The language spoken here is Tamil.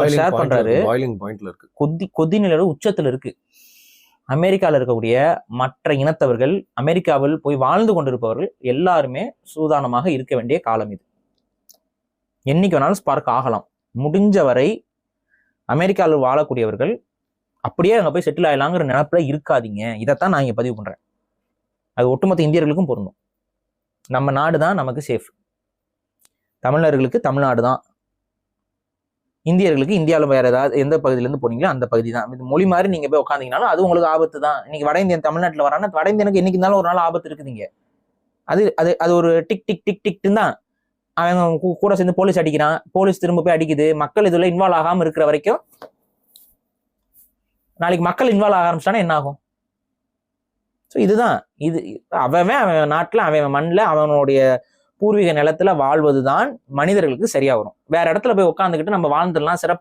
ஷேர் பண்றாரு. கொதி நிலை உச்சத்துல இருக்கு. அமெரிக்காவில் இருக்கக்கூடிய மற்ற இனத்தவர்கள், அமெரிக்காவில் போய் வாழ்ந்து கொண்டிருப்பவர்கள் எல்லாருமே சூதானமாக இருக்க வேண்டிய காலம் இது. என்னைக்கு வேணாலும் ஸ்பார்க் ஆகலாம். முடிஞ்ச வரை அமெரிக்காவில் வாழக்கூடியவர்கள் அப்படியே அங்கே போய் செட்டில் ஆகலாங்கிற நினைப்புல இருக்காதீங்க. இதைத்தான் நான் இங்கே பதிவு பண்றேன். அது ஒட்டுமொத்த இந்தியர்களுக்கும் பொருந்தும். நம்ம நாடு தான் நமக்கு சேஃப். தமிழர்களுக்கு தமிழ்நாடு தான், இந்தியர்களுக்கு இந்தியாவில் வேற ஏதாவது எந்த பகுதியிலேருந்து போனீங்களோ அந்த பகுதி தான். இது மொழி மாதிரி நீங்க போய் உட்காந்தீங்கனாலும் அது உங்களுக்கு ஆபத்து தான். இன்னைக்கு வட இந்தியன் தமிழ்நாட்டில் வரானா வட இந்தியனுக்கு என்னைக்கு இருந்தாலும் ஒரு நாள் ஆபத்து இருக்குதுங்க. அது அது அது ஒரு டிக் டிக் டிக் டிக்னு தான். அவன் கூட சேர்ந்து போலீஸ் அடிக்கிறான், போலீஸ் திரும்ப போய் அடிக்குது. மக்கள் இதுல இன்வால்வ் ஆகாம இருக்கிற வரைக்கும், நாளைக்கு மக்கள் இன்வால்வ் ஆக ஆரம்பிச்சானா என்ன ஆகும்? ஸோ இதுதான் இது. அவன் நாட்டில் அவன் மண்ணில் அவனுடைய பூர்வீக நிலத்துல வாழ்வதுதான் மனிதர்களுக்கு சரியா வரும். வேற இடத்துல போய் உட்காந்துக்கிட்டு நம்ம வாழ்ந்துடலாம், சிறப்பு